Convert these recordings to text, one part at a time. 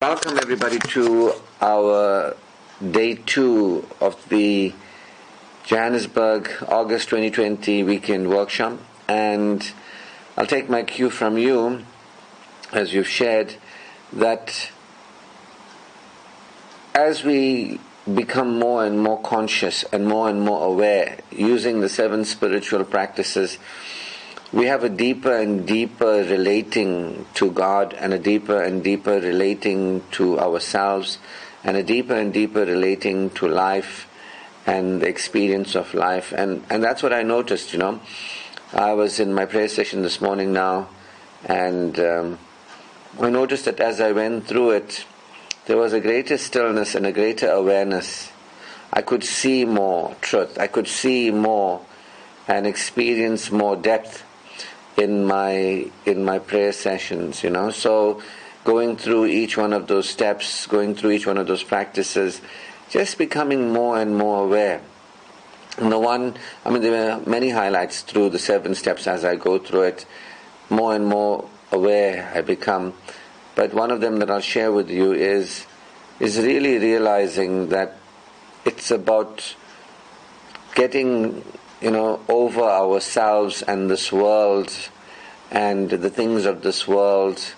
Welcome everybody to our day 2 of the Johannesburg August 2020 weekend workshop, and I'll take my cue from you as you've shared that as we become more and more conscious and more aware using the 7 spiritual practices, we have a deeper and deeper relating to God, and a deeper and deeper relating to ourselves, and a deeper and deeper relating to life and the experience of life. And that's what I noticed, I was in my prayer session this morning now, and I noticed that as I went through it, there was a greater stillness and a greater awareness. I could see more truth. I could see more and experience more depth in my prayer sessions, So going through each one of those steps, going through each one of those practices, just becoming more and more aware. And there were many highlights through the 7 steps as I go through it. More and more aware I become. But one of them that I'll share with you is really realizing that it's about getting over ourselves and this world and the things of this world,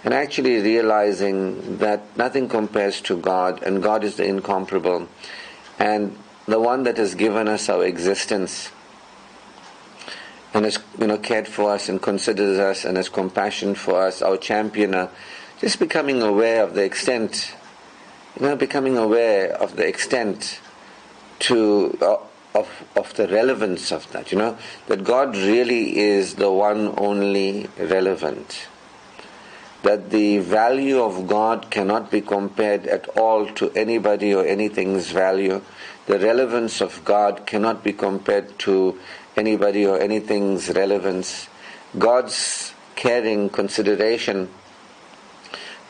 and actually realizing that nothing compares to God, and God is the incomparable, and the one that has given us our existence, and has cared for us and considers us and has compassion for us, our championer. Just becoming aware of the extent, to of the relevance of that, that God really is the one only relevant, that the value of God cannot be compared at all to anybody or anything's value. The relevance of God cannot be compared to anybody or anything's relevance. God's caring consideration,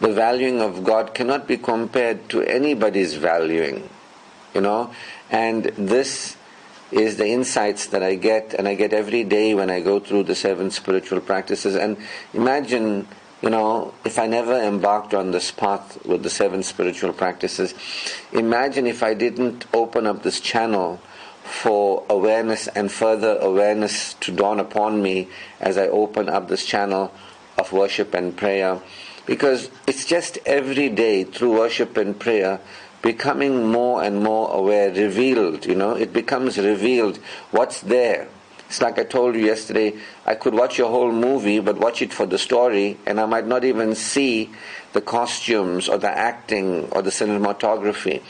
the valuing of God cannot be compared to anybody's valuing, and this is the insights that I get, and I get every day when I go through the 7 spiritual practices. And imagine, if I never embarked on this path with the 7 spiritual practices, imagine if I didn't open up this channel for awareness and further awareness to dawn upon me as I open up this channel of worship and prayer. Because it's just every day through worship and prayer becoming more and more aware, revealed, it becomes revealed what's there. It's like I told you yesterday, I could watch a whole movie, but watch it for the story, and I might not even see the costumes or the acting or the cinematography,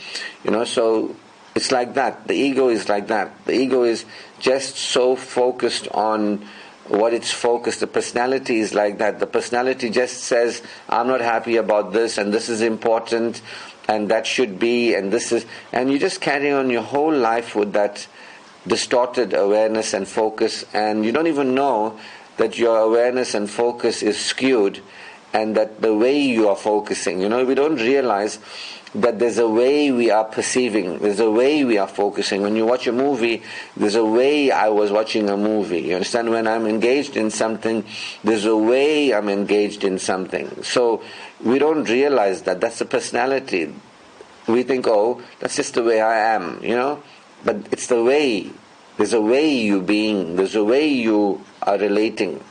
so it's like that. The ego is like that. The ego is just so focused on what it's focused. The personality is like that. The personality just says, I'm not happy about this, and this is important, and that should be, and this is, and you just carry on your whole life with that distorted awareness and focus, and you don't even know that your awareness and focus is skewed, and that the way you are focusing, we don't realize that there's a way we are perceiving, there's a way we are focusing. When you watch a movie, there's a way I was watching a movie. You understand? When I'm engaged in something, there's a way I'm engaged in something. So we don't realize that. That's the personality. We think, that's just the way I am, But it's the way. There's a way you being. There's a way you are relating.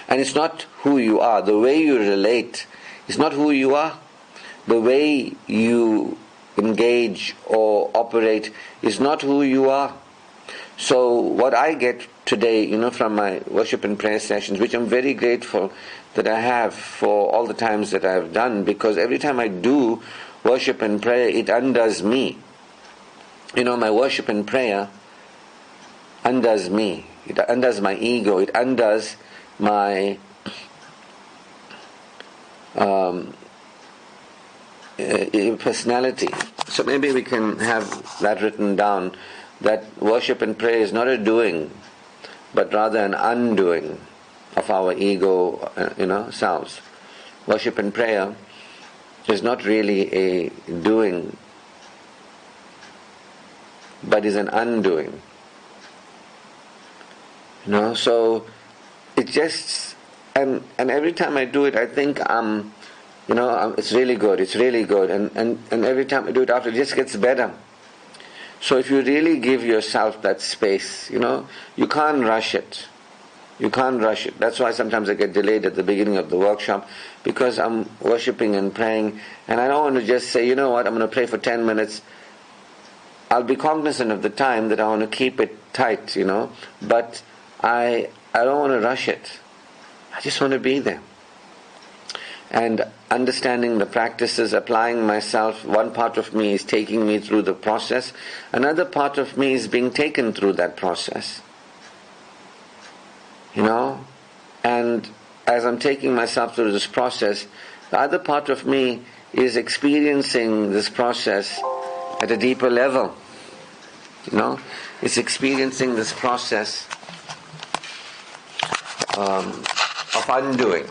And it's not who you are. The way you relate is not who you are. The way you engage or operate is not who you are. So what I get today, from my worship and prayer sessions, which I'm very grateful that I have for all the times that I've done, because every time I do worship and prayer, it undoes me. My worship and prayer undoes me. It undoes my ego. It undoes my personality. So maybe we can have that written down, that worship and prayer is not a doing, but rather an undoing of our ego, selves. Worship and prayer is not really a doing, but is an undoing. So it just, and every time I do it, I think I'm It's really good, and every time I do it after, it just gets better. So if you really give yourself that space, you can't rush it. You can't rush it. That's why sometimes I get delayed at the beginning of the workshop, because I'm worshipping and praying, and I don't want to just say, you know what, I'm going to pray for 10 minutes. I'll be cognizant of the time that I want to keep it tight, but I don't want to rush it. I just want to be there. And understanding the practices, applying myself, one part of me is taking me through the process, another part of me is being taken through that process. And as I'm taking myself through this process, the other part of me is experiencing this process at a deeper level. It's experiencing this process of undoing.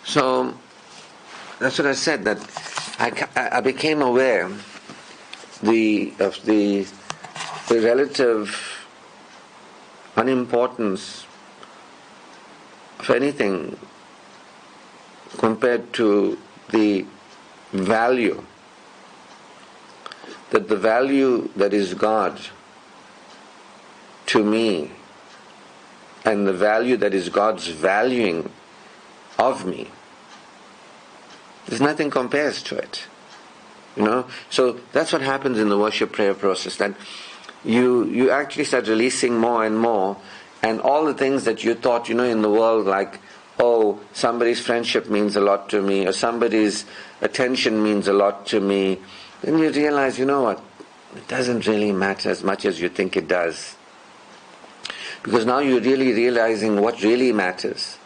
So that's what I said, that I became aware of the relative unimportance of anything compared to the value. That the value that is God to me, and the value that is God's valuing of me, there's nothing compares to it. So that's what happens in the worship prayer process, that you actually start releasing more and more, and all the things that you thought, in the world, like, oh, somebody's friendship means a lot to me, or somebody's attention means a lot to me, then you realize, you know what, it doesn't really matter as much as you think it does. Because now you're really realizing what really matters.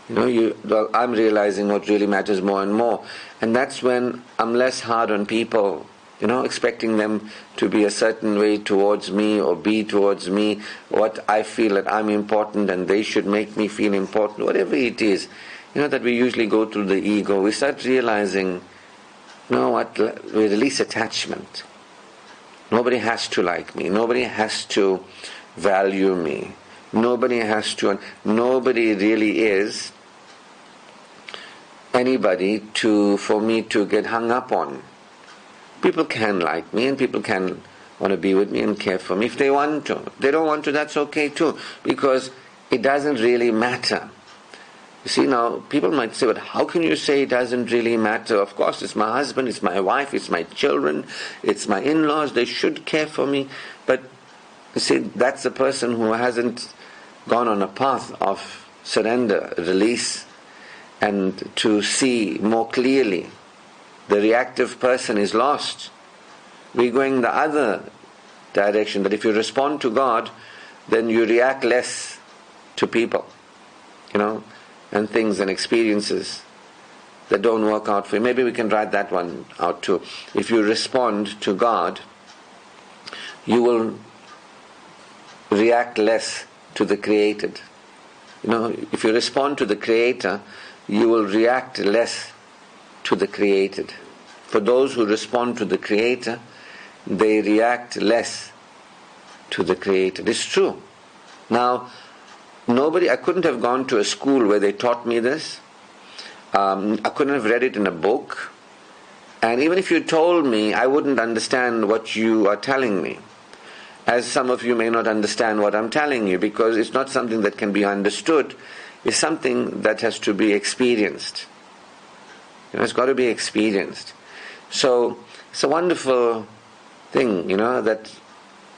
I'm realizing what really matters more and more. And that's when I'm less hard on people, expecting them to be a certain way towards me or be towards me, what I feel that I'm important and they should make me feel important, whatever it is. That we usually go through the ego. We start realizing, we release attachment. Nobody has to like me. Nobody has to value me. Nobody really is anybody for me to get hung up on. People can like me, and people can want to be with me and care for me if they want to. If they don't want to, that's okay too, because it doesn't really matter. You see, now people might say, but how can you say it doesn't really matter? Of course, it's my husband, it's my wife, it's my children, it's my in-laws, they should care for me. But you see, that's the person who hasn't gone on a path of surrender, release, and to see more clearly. The reactive person is lost. We're going the other direction, that if you respond to God, then you react less to people, and things and experiences that don't work out for you. Maybe we can write that one out too. If you respond to God, you will react less to the created. If you respond to the Creator, you will react less to the created. For those who respond to the Creator, they react less to the created. It's true. Now, I couldn't have gone to a school where they taught me this. I couldn't have read it in a book. And even if you told me, I wouldn't understand what you are telling me. As some of you may not understand what I'm telling you, because it's not something that can be understood. It's something that has to be experienced. It's got to be experienced. So it's a wonderful thing, that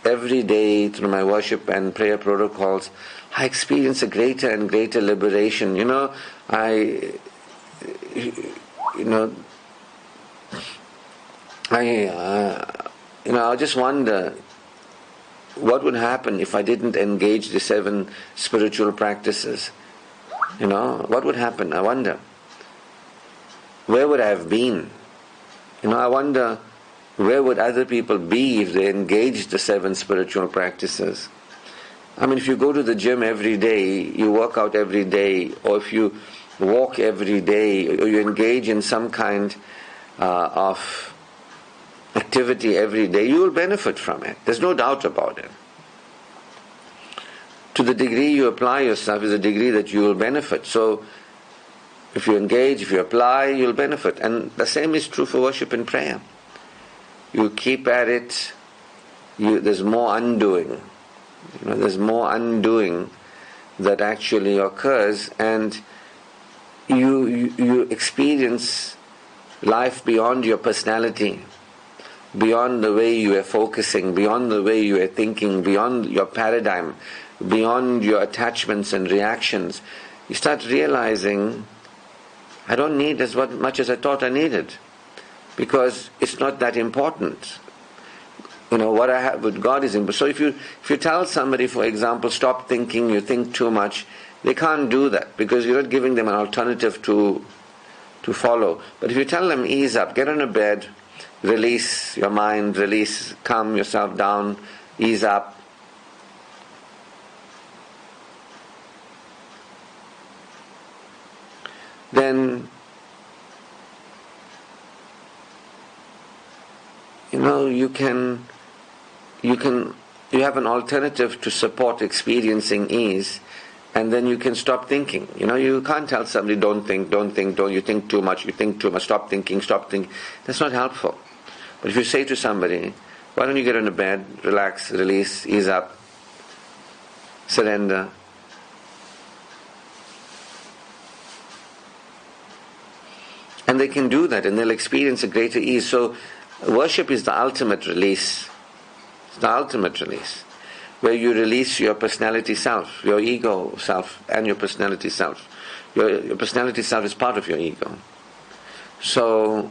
every day through my worship and prayer protocols, I experience a greater and greater liberation. I just wonder what would happen if I didn't engage the 7 spiritual practices. What would happen? I wonder. Where would I have been? I wonder where would other people be if they engaged the 7 spiritual practices. If you go to the gym every day, you work out every day, or if you walk every day, or you engage in some kind of activity every day, you will benefit from it. There's no doubt about it. to the degree you apply yourself is the degree that you will benefit. So if you engage, if you apply, you'll benefit. And the same is true for worship and prayer. You keep at it, there's more undoing. There's more undoing that actually occurs, and you experience life beyond your personality, beyond the way you are focusing, beyond the way you are thinking, beyond your paradigm, beyond your attachments and reactions. You start realizing, I don't need as much as I thought I needed, because it's not that important. What I have with God is important. So if you tell somebody, for example, stop thinking, you think too much, they can't do that, because you're not giving them an alternative to follow. But if you tell them, ease up, get on a bed, release your mind, calm yourself down, ease up, then you have an alternative to support experiencing ease, and then you can stop thinking. You can't tell somebody, don't think, you think too much, stop thinking. That's not helpful. But if you say to somebody, why don't you get on a bed, relax, release, ease up, surrender, and they can do that, and they'll experience a greater ease. So worship is the ultimate release. It's the ultimate release, where you release your personality self, your ego self, and your personality self. Your personality self is part of your ego. So,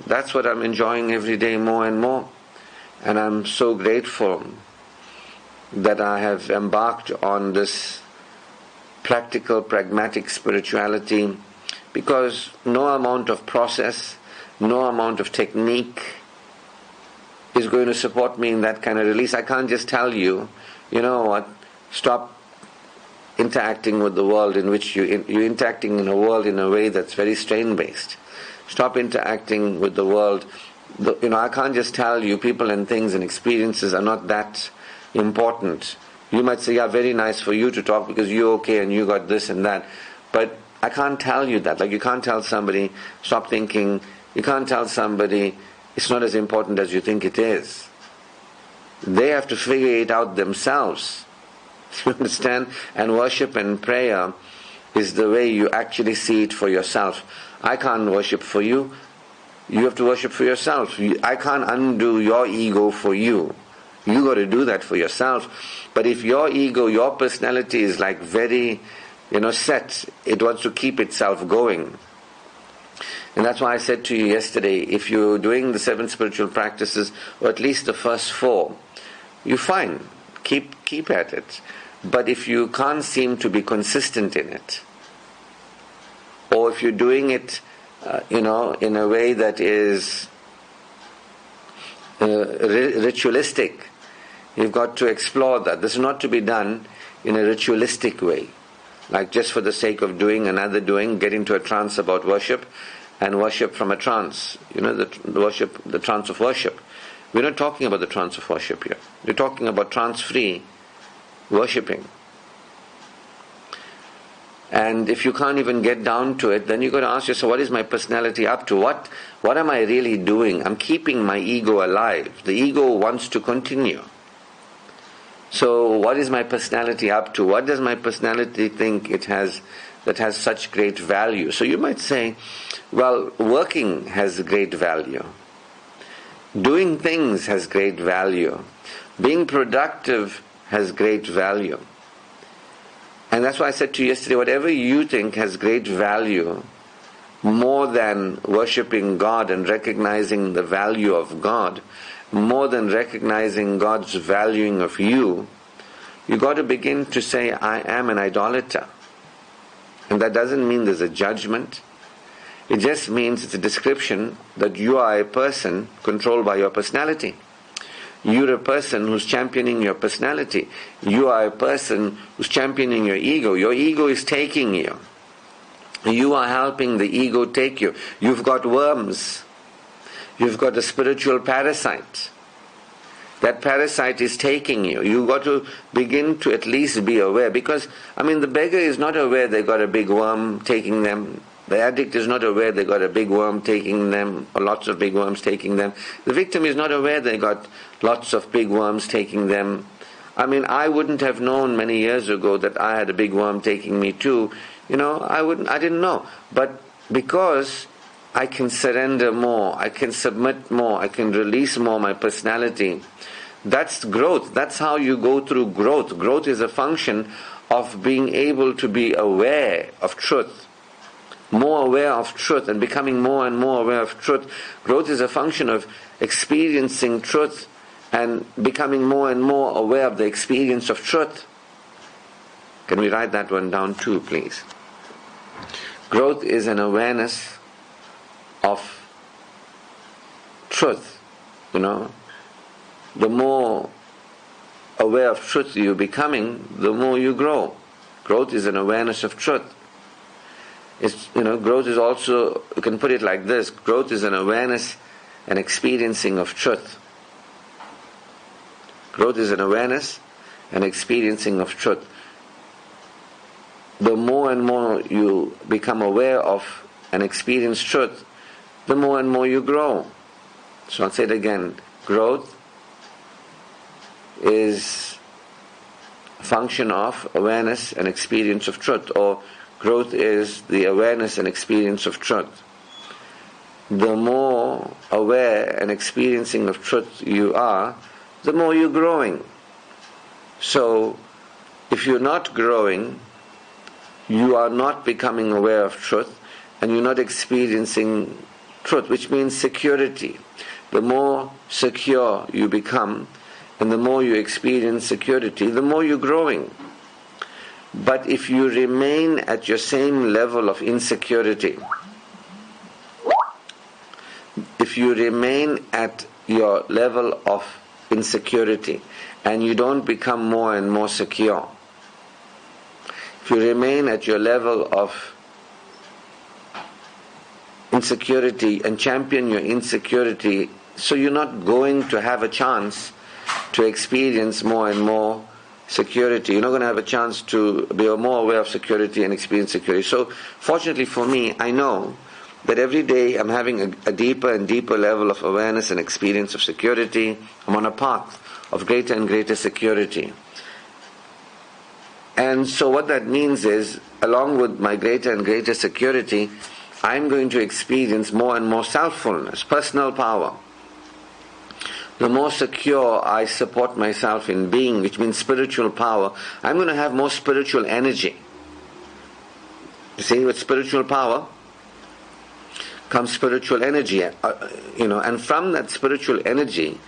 that's what I'm enjoying every day more and more. And I'm so grateful that I have embarked on this practical, pragmatic spirituality, because no amount of process, no amount of technique is going to support me in that kind of release. I can't just tell you, stop interacting with the world in which you're interacting in a world in a way that's very strain-based. Stop interacting with the world. I can't just tell you people and things and experiences are not that important. You might say, yeah, very nice for you to talk because you're okay and you got this and that. But I can't tell you that. Like, you can't tell somebody, stop thinking. You can't tell somebody, it's not as important as you think it is. They have to figure it out themselves. You understand? And worship and prayer is the way you actually see it for yourself. I can't worship for you. You have to worship for yourself. I can't undo your ego for you. You got to do that for yourself. But if your ego, your personality is like very, set, it wants to keep itself going. And that's why I said to you yesterday, if you're doing the 7 spiritual practices, or at least the first 4, you're fine. Keep at it. But if you can't seem to be consistent in it, or if you're doing it, in a way that is ritualistic, you've got to explore that. This is not to be done in a ritualistic way, like just for the sake of doing another doing, get into a trance about worship, and worship from a trance. The trance of worship. We're not talking about the trance of worship here. We're talking about trance-free worshipping. And if you can't even get down to it, then you've got to ask yourself, what is my personality up to? What am I really doing? I'm keeping my ego alive. The ego wants to continue. So what is my personality up to? What does my personality think it has that has such great value? So you might say, well, working has great value. Doing things has great value. Being productive has great value. And that's why I said to you yesterday, whatever you think has great value, more than worshipping God and recognizing the value of God, more than recognizing God's valuing of you, you got to begin to say, I am an idolater. And that doesn't mean there's a judgment. It just means it's a description that you are a person controlled by your personality. You're a person who's championing your personality. You are a person who's championing your ego. Your ego is taking you. You are helping the ego take you. You've got worms. You've got a spiritual parasite. that parasite is taking you. You got to begin to at least be aware, because, the beggar is not aware they got a big worm taking them. The addict is not aware they got a big worm taking them, or lots of big worms taking them. The victim is not aware they got lots of big worms taking them. I wouldn't have known many years ago that I had a big worm taking me too. I didn't know. But because I can surrender more, I can submit more, I can release more my personality, that's growth. That's how you go through growth. Growth is a function of being able to be aware of truth. More aware of truth and becoming more and more aware of truth. Growth is a function of experiencing truth and becoming more and more aware of the experience of truth. Can we write that one down too, please? Growth is an awareness of truth. The more aware of truth you're becoming, the more you grow. Growth is an awareness of truth. Growth is also, you can put it like this, growth is an awareness and experiencing of truth. Growth is an awareness and experiencing of truth. The more and more you become aware of and experience truth, the more and more you grow. So I'll say it again. Growth is a function of awareness and experience of truth, or growth is the awareness and experience of truth. The more aware and experiencing of truth you are, the more you're growing. So, if you're not growing, you are not becoming aware of truth, and you're not experiencing truth, which means security. The more secure you become, and the more you experience security, the more you're growing. But if you remain at your same level of insecurity, if you remain at your level of insecurity and you don't become more and more secure, if you remain at your level of insecurity and champion your insecurity, so you're not going to have a chance to experience more and more security. You're not going to have a chance to be more aware of security and experience security. So fortunately for me, I know that every day I'm having a deeper and deeper level of awareness and experience of security. I'm on a path of greater and greater security. And so what that means is, along with my greater and greater security, I'm going to experience more and more self-fullness, personal power. The more secure I support myself in being, which means spiritual power, I'm going to have more spiritual energy. You see, with spiritual power comes spiritual energy, and from that spiritual energy,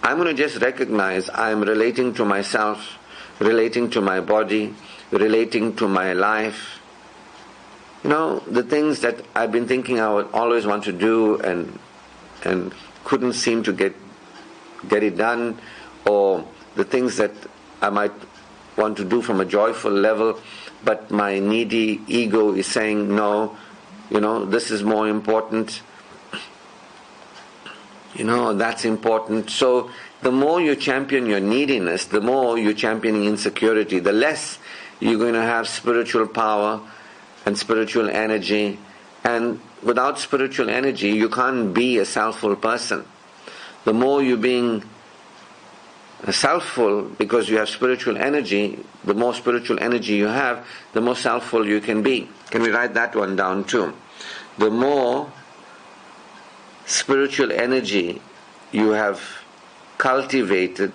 I'm going to just recognize I'm relating to myself, relating to my body, relating to my life. The things that I've been thinking I would always want to do and couldn't seem to get it done, or the things that I might want to do from a joyful level, but my needy ego is saying, no, this is more important, that's important. So the more you champion your neediness, the more you're championing insecurity, the less you're going to have spiritual power and spiritual energy. And without spiritual energy, you can't be a self-full person. The more you're being self-full because you have spiritual energy, the more spiritual energy you have, the more self-full you can be. Can we write that one down too? The more spiritual energy you have cultivated,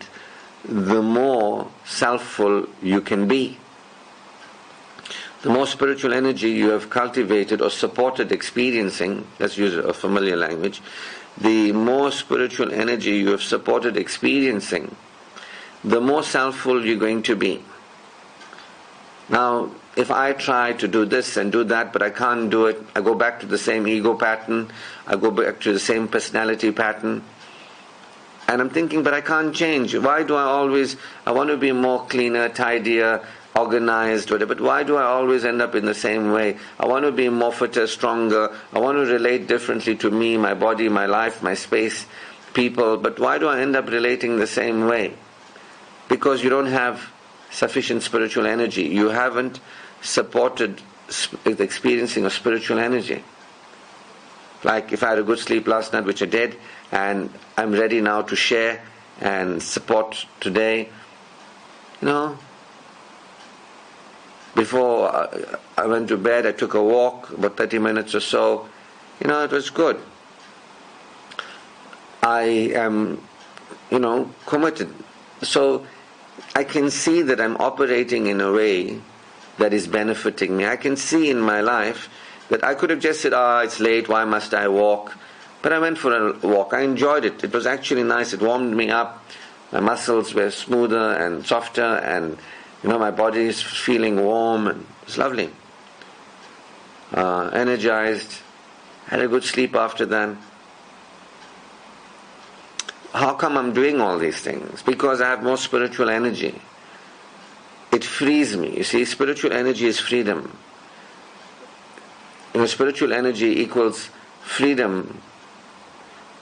the more self-full you can be. The more spiritual energy you have cultivated or supported experiencing, let's use a familiar language, the more spiritual energy you have supported experiencing, the more self-full you're going to be. Now, if I try to do this and do that, but I can't do it, I go back to the same ego pattern, I go back to the same personality pattern, and I'm thinking, but I can't change. Why do I want to be more cleaner, tidier, organized, whatever, but why do I always end up in the same way? I want to be more fitter, stronger, I want to relate differently to me, my body, my life, my space, people, but why do I end up relating the same way? Because you don't have sufficient spiritual energy. You haven't supported the experiencing of spiritual energy. Like if I had a good sleep last night, which I did, and I'm ready now to share and support today, before I went to bed, I took a walk, about 30 minutes or so. It was good. I am, committed. So I can see that I'm operating in a way that is benefiting me. I can see in my life that I could have just said, it's late, why must I walk? But I went for a walk. I enjoyed it. It was actually nice. It warmed me up. My muscles were smoother and softer, and my body is feeling warm, and it's lovely. Energized. Had a good sleep after that. How come I'm doing all these things? Because I have more spiritual energy. It frees me. You see, spiritual energy is freedom. Spiritual energy equals freedom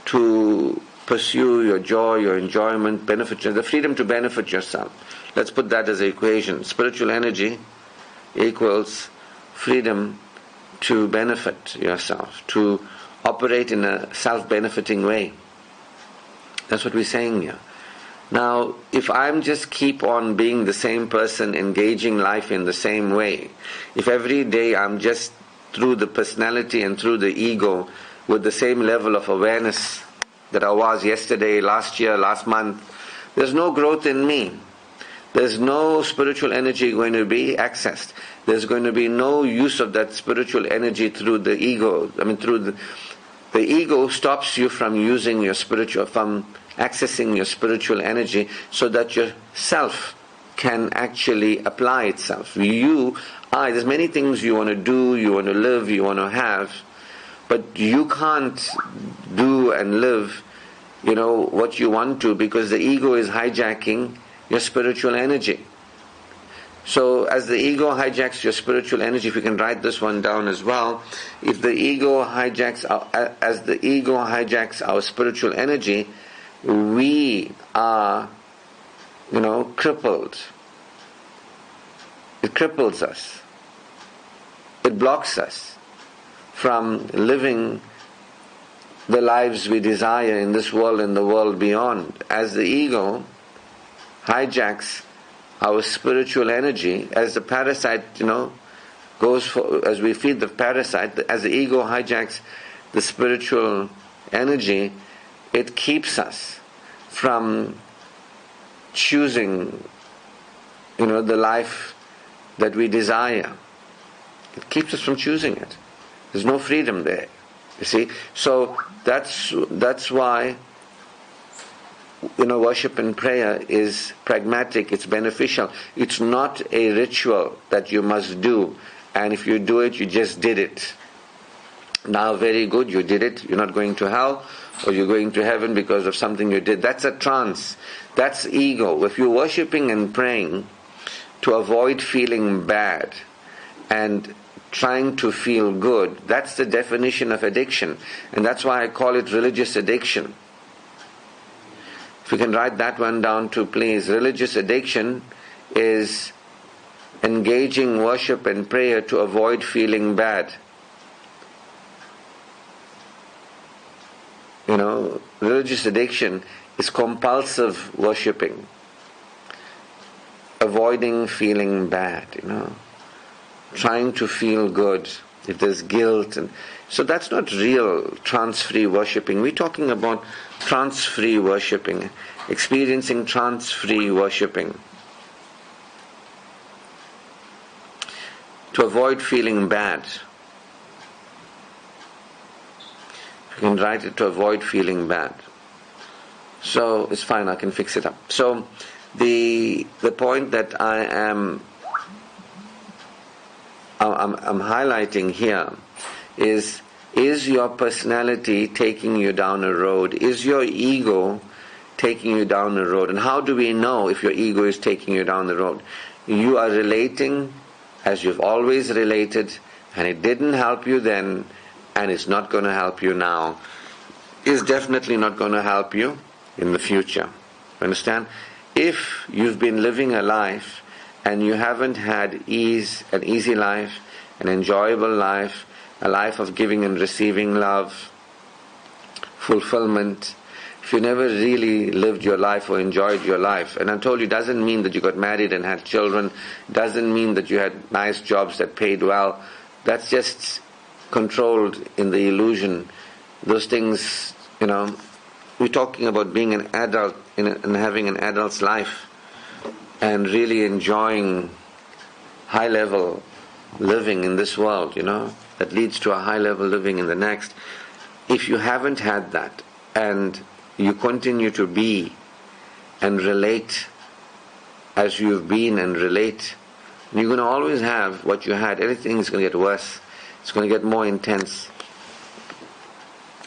to pursue your joy, your enjoyment, the freedom to benefit yourself. Let's put that as an equation. Spiritual energy equals freedom to benefit yourself, to operate in a self-benefiting way. That's what we're saying here. Now, if I'm just keep on being the same person, engaging life in the same way, if every day I'm just through the personality and through the ego with the same level of awareness that I was yesterday, last year, last month, there's no growth in me. There's no spiritual energy going to be accessed. There's going to be no use of that spiritual energy through the ego. Through the ego stops you from using your from accessing your spiritual energy so that your self can actually apply itself. There's many things you want to do, you want to live, you want to have, but you can't do and live, what you want to, because the ego is hijacking your spiritual energy. So as the ego hijacks your spiritual energy, if you can write this one down as well, as the ego hijacks our spiritual energy, we are, crippled. It cripples us. It blocks us from living the lives we desire in this world and the world beyond. As the ego hijacks our spiritual energy, as the parasite, as we feed the parasite, as the ego hijacks the spiritual energy, it keeps us from choosing, the life that we desire. It keeps us from choosing it. There's no freedom there. You see? So that's why worship and prayer is pragmatic, it's beneficial. It's not a ritual that you must do, and if you do it, you just did it. Now, very good, you did it, you're not going to hell, or you're going to heaven because of something you did. That's a trance. That's ego. If you're worshipping and praying to avoid feeling bad and trying to feel good, that's the definition of addiction. And that's why I call it religious addiction. If you can write that one down too, please. Religious addiction is engaging worship and prayer to avoid feeling bad. Religious addiction is compulsive worshipping, avoiding feeling bad, trying to feel good. If there's guilt, and so that's not real trance-free worshipping. We're talking about trance-free worshipping, experiencing trance-free worshipping. To avoid feeling bad. You can write it, to avoid feeling bad. So it's fine, I can fix it up. So the point that I'm highlighting here is your personality taking you down a road? Is your ego taking you down a road? And how do we know if your ego is taking you down the road? You are relating as you've always related, and it didn't help you then, and it's not going to help you now. is definitely not going to help you in the future. Understand? If you've been living a life and you haven't had ease, an easy life, an enjoyable life, a life of giving and receiving love, fulfillment, if you never really lived your life or enjoyed your life, and I told you, doesn't mean that you got married and had children, doesn't mean that you had nice jobs that paid well, that's just controlled in the illusion. Those things, we're talking about being an adult and having an adult's life and really enjoying high level living in this world, that leads to a high level living in the next. If you haven't had that and you continue to be and relate as you've been and relate, you're going to always have what you had. Everything is going to get worse. It's going to get more intense.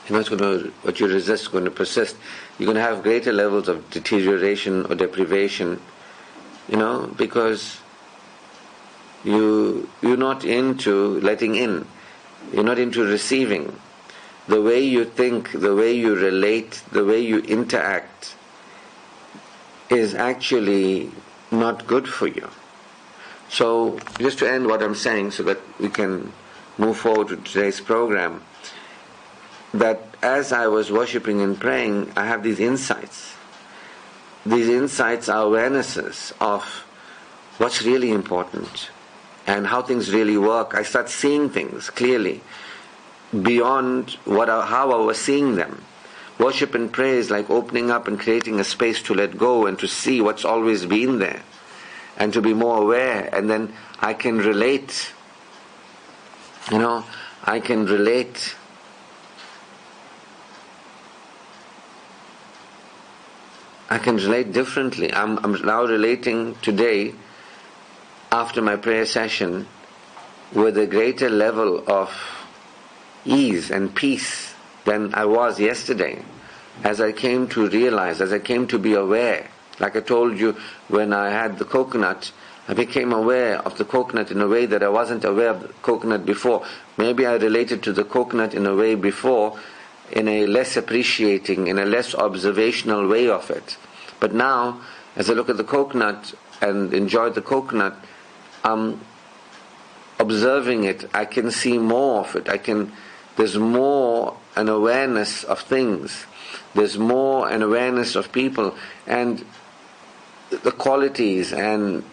What you resist is going to persist. You're going to have greater levels of deterioration or deprivation, because you're not into letting in. You're not into receiving. The way you think, the way you relate, the way you interact is actually not good for you. So, just to end what I'm saying so that we can move forward to today's program, that as I was worshipping and praying, I have these insights. These insights are awarenesses of what's really important and how things really work. I start seeing things clearly beyond how I was seeing them. Worship and prayer is like opening up and creating a space to let go and to see what's always been there and to be more aware, and then I can relate. I can relate. I can relate differently. I'm now relating today, after my prayer session, with a greater level of ease and peace than I was yesterday, as I came to realize, as I came to be aware. Like I told you, when I had the coconut, I became aware of the coconut in a way that I wasn't aware of the coconut before. Maybe I related to the coconut in a way before, in a less appreciating, in a less observational way of it. But now, as I look at the coconut and enjoy the coconut, I'm observing it. I can see more of it. There's more an awareness of things. There's more an awareness of people and the qualities and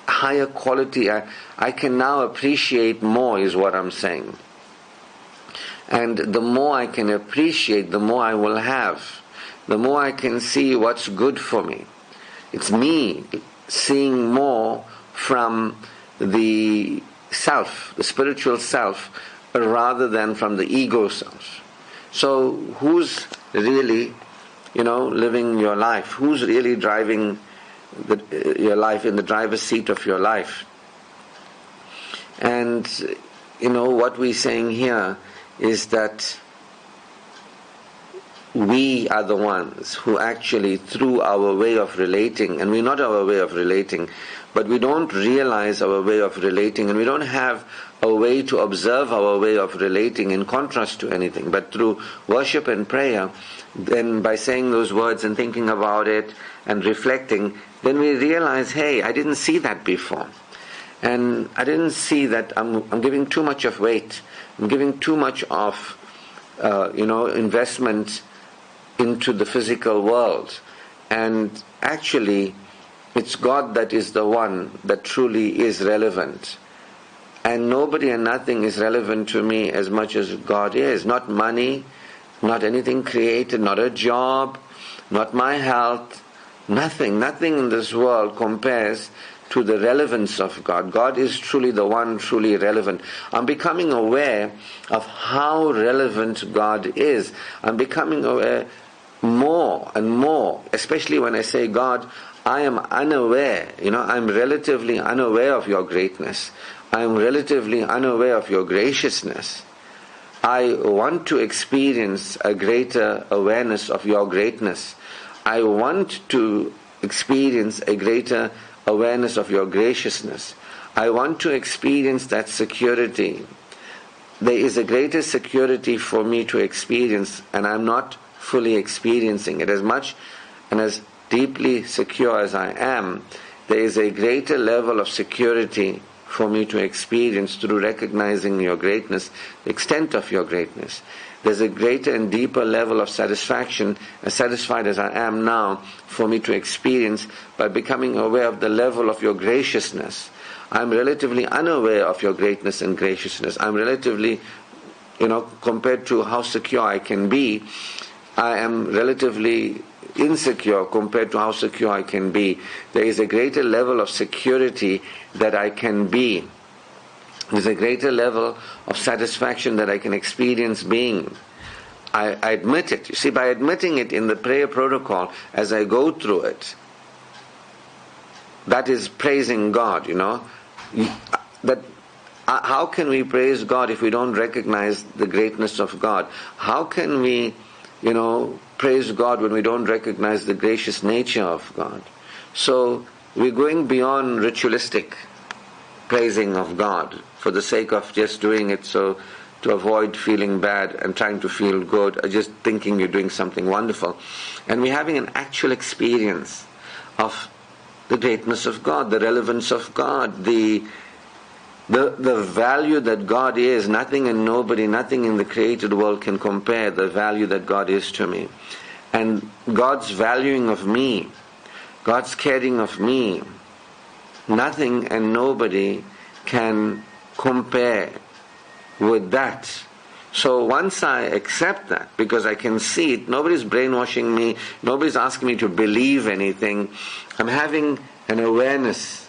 higher quality. I can now appreciate more, is what I'm saying. And the more I can appreciate, the more I will have. The more I can see what's good for me. It's me seeing more from the self, the spiritual self, rather than from the ego self. So who's really, living your life? Who's really driving your life, in the driver's seat of your life? And, what we're saying here is that we are the ones who actually, through our way of relating, and we're not our way of relating, but we don't realize our way of relating, and we don't have a way to observe our way of relating in contrast to anything. But through worship and prayer, then by saying those words and thinking about it and reflecting, then we realize, hey, I didn't see that before. And I didn't see that I'm giving too much of weight. I'm giving too much of, investment into the physical world. And actually, it's God that is the one that truly is relevant. And nobody and nothing is relevant to me as much as God is. Not money, not anything created, not a job, not my health, nothing. Nothing in this world compares to the relevance of God. God is truly the one truly relevant. I'm becoming aware of how relevant God is. I'm becoming aware more and more, especially when I say, God, I am unaware, I'm relatively unaware of your greatness. I am relatively unaware of your graciousness. I want to experience a greater awareness of your greatness. I want to experience a greater awareness of your graciousness. I want to experience that security there is a greater security for me to experience, and I'm not fully experiencing it. As much and as deeply secure as I am, there is a greater level of security for me to experience through recognizing your greatness, the extent of your greatness. There's a greater and deeper level of satisfaction, as satisfied as I am now, for me to experience by becoming aware of the level of your graciousness. I'm relatively unaware of your greatness and graciousness. I'm relatively, compared to how secure I can be, I am relatively insecure compared to how secure I can be. There is a greater level of security that I can be. There's a greater level of satisfaction that I can experience being. I admit it. You see, by admitting it in the prayer protocol, as I go through it, that is praising God, How can we praise God if we don't recognize the greatness of God? How can we, praise God when we don't recognize the gracious nature of God? So we're going beyond ritualistic praising of God for the sake of just doing it so to avoid feeling bad and trying to feel good, or just thinking you're doing something wonderful. And we're having an actual experience of the greatness of God, the relevance of God, the value that God is. Nothing and nobody, nothing in the created world can compare the value that God is to me. And God's valuing of me, God's caring of me, nothing and nobody can compare with that. So once I accept that, because I can see it, nobody's brainwashing me, nobody's asking me to believe anything, I'm having an awareness.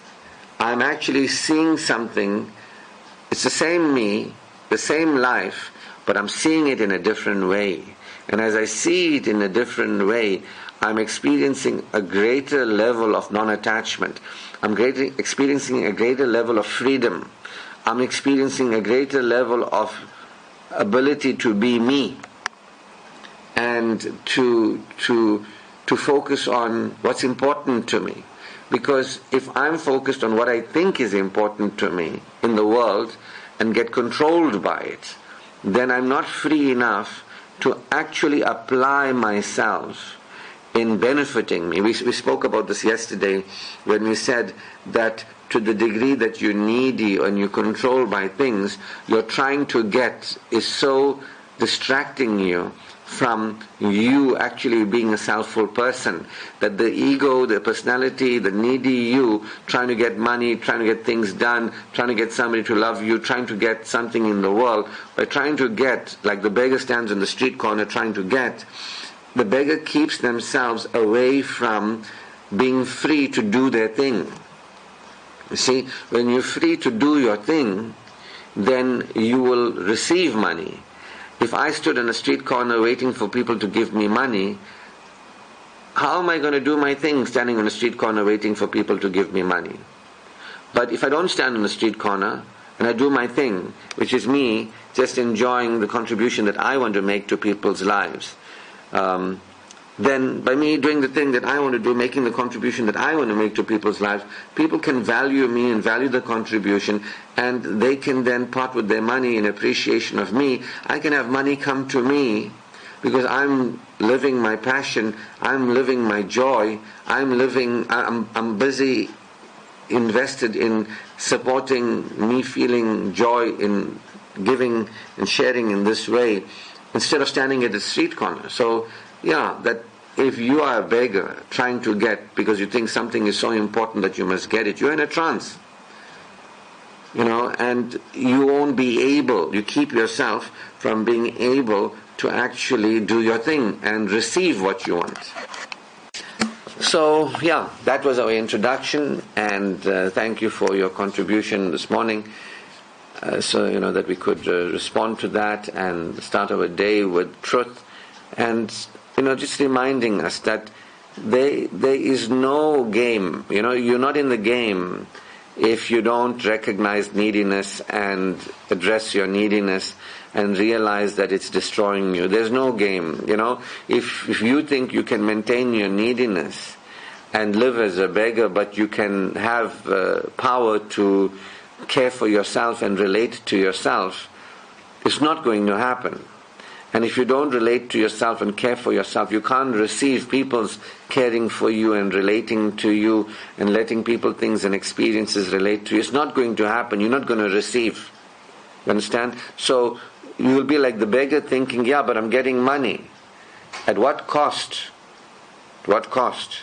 I'm actually seeing something. It's the same me, the same life, but I'm seeing it in a different way. And as I see it in a different way, I'm experiencing a greater level of non-attachment. I'm experiencing a greater level of freedom. I'm experiencing a greater level of ability to be me and to focus on what's important to me. Because if I'm focused on what I think is important to me in the world and get controlled by it, then I'm not free enough to actually apply myself in benefiting me. We spoke about this yesterday when we said that to the degree that you're needy and you're controlled by things, you're trying to get is so distracting you from you actually being a self-full person, that the ego, the personality, the needy you, trying to get money, trying to get things done, trying to get somebody to love you, trying to get something in the world, by trying to get, like the beggar stands in the street corner trying to get, the beggar keeps themselves away from being free to do their thing. You see, when you're free to do your thing, then you will receive money. If I stood in a street corner waiting for people to give me money, how am I going to do my thing standing on a street corner waiting for people to give me money? But if I don't stand on the street corner and I do my thing, which is me just enjoying the contribution that I want to make to people's lives, then by me doing the thing that I want to do, making the contribution that I want to make to people's lives, people can value me and value the contribution, and they can then part with their money in appreciation of me. I can have money come to me because I'm living my passion, I'm living my joy, I'm busy invested in supporting me feeling joy in giving and sharing in this way, instead of standing at the street corner. So that if you are a beggar trying to get because you think something is so important that you must get it, you're in a trance. And you won't be able, you keep yourself from being able to actually do your thing and receive what you want. So, that was our introduction, and thank you for your contribution this morning, so that we could respond to that and start our day with truth, and just reminding us that there is no game. You're not in the game if you don't recognize neediness and address your neediness and realize that it's destroying you. There's no game. If you think you can maintain your neediness and live as a beggar, but you can have power to care for yourself and relate to yourself, It's not going to happen. And if you don't relate to yourself and care for yourself, you can't receive people's caring for you and relating to you and letting people, things and experiences relate to you. It's not going to happen. You're not going to receive. You understand? So you will be like the beggar thinking, yeah, but I'm getting money. At what cost? What cost?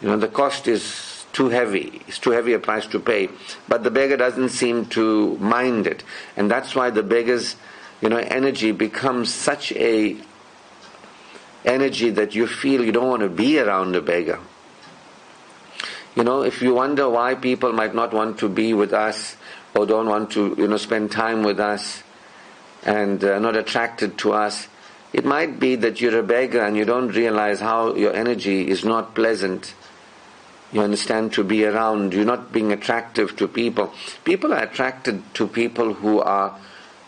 The cost is too heavy. It's too heavy a price to pay. But the beggar doesn't seem to mind it. And that's why the beggar's energy becomes such a energy that you feel you don't want to be around a beggar. If you wonder why people might not want to be with us or don't want to, spend time with us and not attracted to us, it might be that you're a beggar and you don't realize how your energy is not pleasant. You understand, to be around. You're not being attractive to people. People are attracted to people who are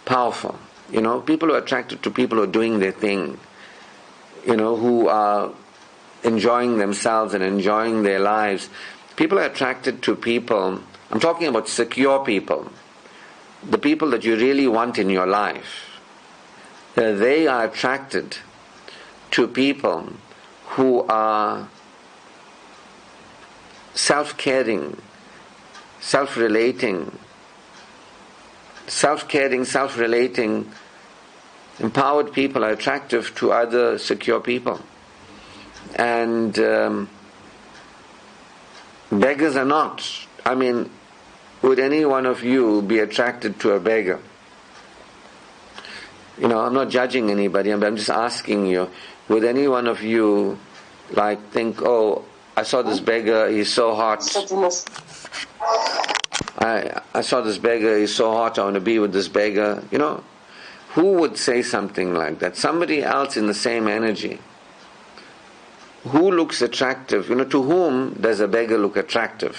powerful. People who are attracted to people who are doing their thing, who are enjoying themselves and enjoying their lives. People are attracted to people, I'm talking about secure people, the people that you really want in your life. They are attracted to people who are self-caring, self-relating, empowered people are attractive to other secure people. And beggars are not. Would any one of you be attracted to a beggar? I'm not judging anybody, I'm just asking you, would any one of you think, oh, I saw this beggar, he's so hot. I saw this beggar, he's so hot, I want to be with this beggar. Who would say something like that? Somebody else in the same energy. Who looks attractive? To whom does a beggar look attractive?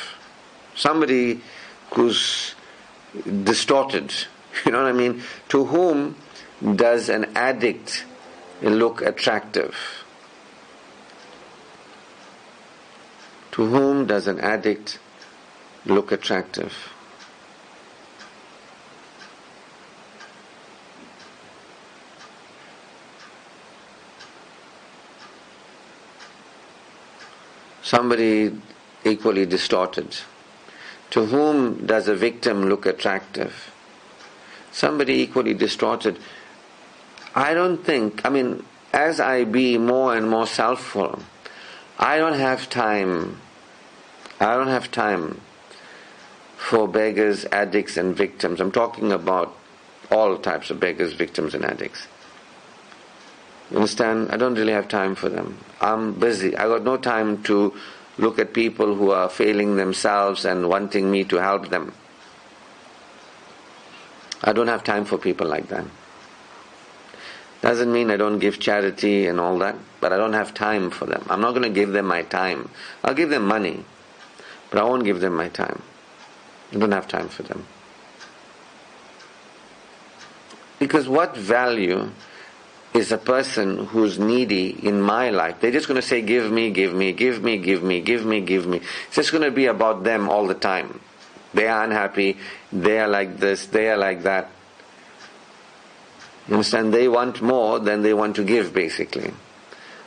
Somebody who's distorted. You know what I mean? To whom does an addict look attractive? To whom does an addict look attractive? Somebody equally distorted. To whom does a victim look attractive? Somebody equally distorted. I don't think, as I be more and more selfful, I don't have time for beggars, addicts and victims. I'm talking about all types of beggars, victims and addicts. You understand? I don't really have time for them. I'm busy. I got no time to look at people who are failing themselves and wanting me to help them. I don't have time for people like that. Doesn't mean I don't give charity and all that, but I don't have time for them. I'm not going to give them my time. I'll give them money, but I won't give them my time. I don't have time for them. Because what value is a person who's needy in my life? They're just going to say, give me, give me, give me, give me, give me, give me. It's just going to be about them all the time. They are unhappy, they are like this, they are like that. You understand? They want more than they want to give, basically.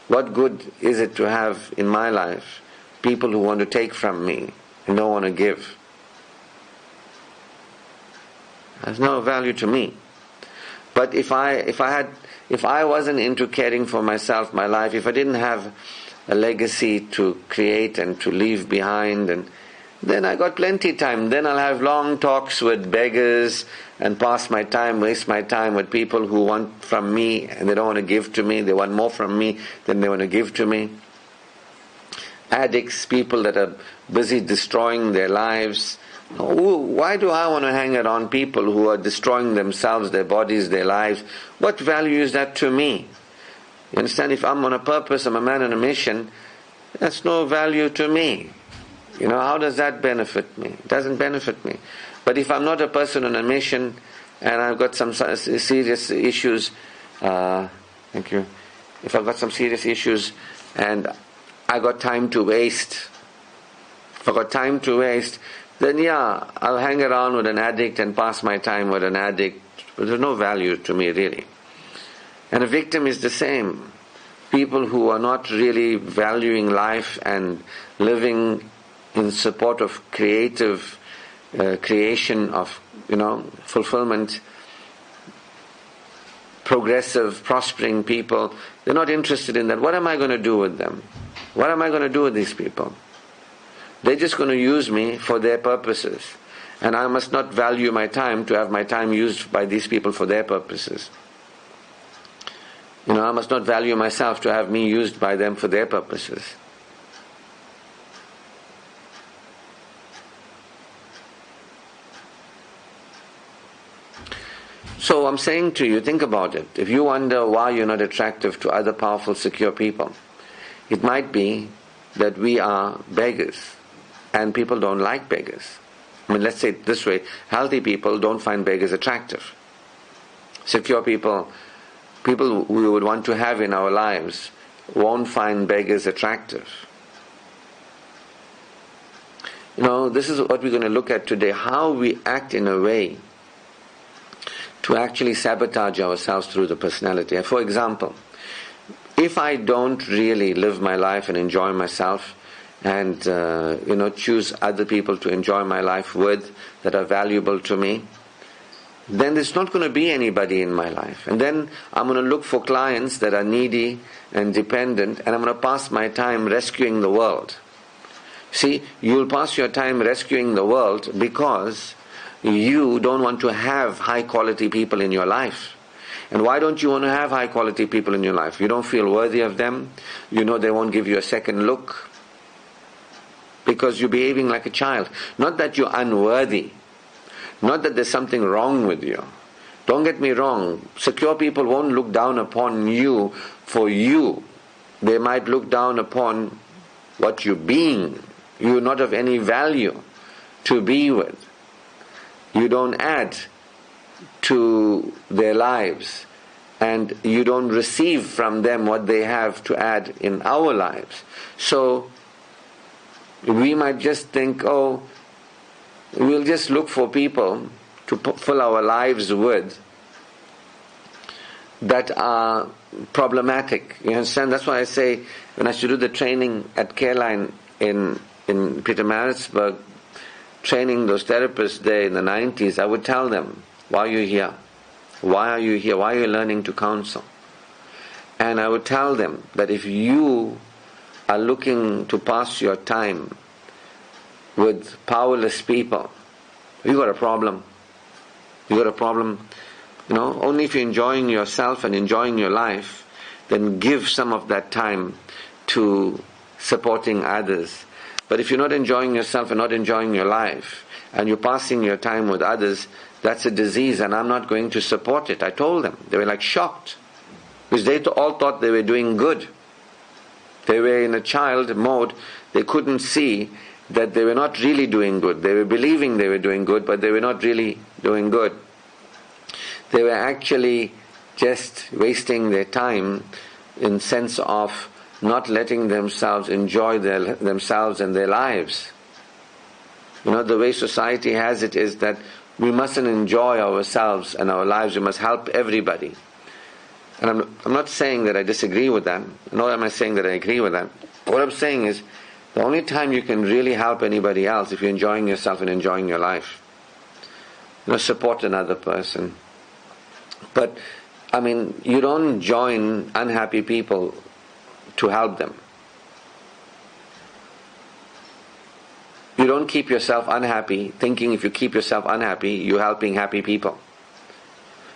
What good is it to have in my life people who want to take from me and don't want to give? Has no value to me. But if I wasn't into caring for myself, my life, if I didn't have a legacy to create and to leave behind, and then I got plenty time. Then I'll have long talks with beggars and pass my time, waste my time with people who want from me and they don't want to give to me. They want more from me than they want to give to me. Addicts, people that are busy destroying their lives. Why do I want to hang around people who are destroying themselves, their bodies, their lives? What value is that to me? You understand? If I'm on a purpose, I'm a man on a mission, that's no value to me. How does that benefit me? It doesn't benefit me. But if I'm not a person on a mission and I've got some serious issues, thank you. If I've got some serious issues and I got time to waste, then yeah, I'll hang around with an addict and pass my time with an addict but there's no value to me really. And a victim is the same. People who are not really valuing life and living in support of creative creation of, fulfillment, progressive, prospering people, they're not interested in that. What am I going to do with them? What am I going to do with these people? They're just going to use me for their purposes. And I must not value my time to have my time used by these people for their purposes. I must not value myself to have me used by them for their purposes. So I'm saying to you, think about it. If you wonder why you're not attractive to other powerful, secure people, it might be that we are beggars, and people don't like beggars. Let's say it this way, healthy people don't find beggars attractive. Secure people we would want to have in our lives, won't find beggars attractive. This is what we're going to look at today, how we act in a way to actually sabotage ourselves through the personality. For example, if I don't really live my life and enjoy myself and choose other people to enjoy my life with that are valuable to me, then there's not going to be anybody in my life. And then I'm going to look for clients that are needy and dependent, and I'm going to pass my time rescuing the world. See, you'll pass your time rescuing the world because you don't want to have high quality people in your life. And why don't you want to have high quality people in your life? You don't feel worthy of them. You know they won't give you a second look because you're behaving like a child. Not that you're unworthy. Not that there's something wrong with you. Don't get me wrong. Secure people won't look down upon you for you. They might look down upon what you're being. You're not of any value to be with. You don't add to their lives, and you don't receive from them what they have to add in our lives. So we might just think, we'll just look for people to fill our lives with that are problematic. You understand? That's why I say, when I used to do the training at Careline in Pietermaritzburg, training those therapists there in the 90s, I would tell them, why are you here? Why are you here? Why are you learning to counsel? And I would tell them that if you are looking to pass your time with powerless people, you got a problem. You got a problem. Only if you're enjoying yourself and enjoying your life, then give some of that time to supporting others. But if you're not enjoying yourself and not enjoying your life, and you're passing your time with others, that's a disease, and I'm not going to support it. I told them. They were like shocked. Because they all thought they were doing good. They were in a child mode. They couldn't see that they were not really doing good. They were believing they were doing good, but they were not really doing good. They were actually just wasting their time in sense of not letting themselves enjoy themselves and their lives. The way society has it is that we mustn't enjoy ourselves and our lives. We must help everybody. And I'm not saying that I disagree with that. Nor am I saying that I agree with that. What I'm saying is, the only time you can really help anybody else if you're enjoying yourself and enjoying your life. Support another person. But, you don't join unhappy people to help them. You don't keep yourself unhappy thinking if you keep yourself unhappy, you're helping happy people.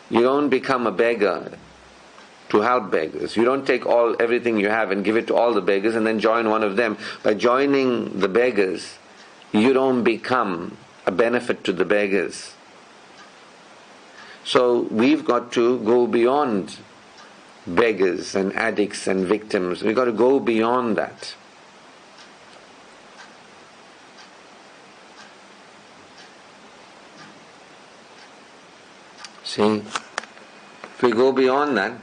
You don't become a beggar to help beggars. You don't take everything you have and give it to all the beggars and then join one of them. By joining the beggars, you don't become a benefit to the beggars. So we've got to go beyond beggars and addicts and victims. We've got to go beyond that. See, if we go beyond that,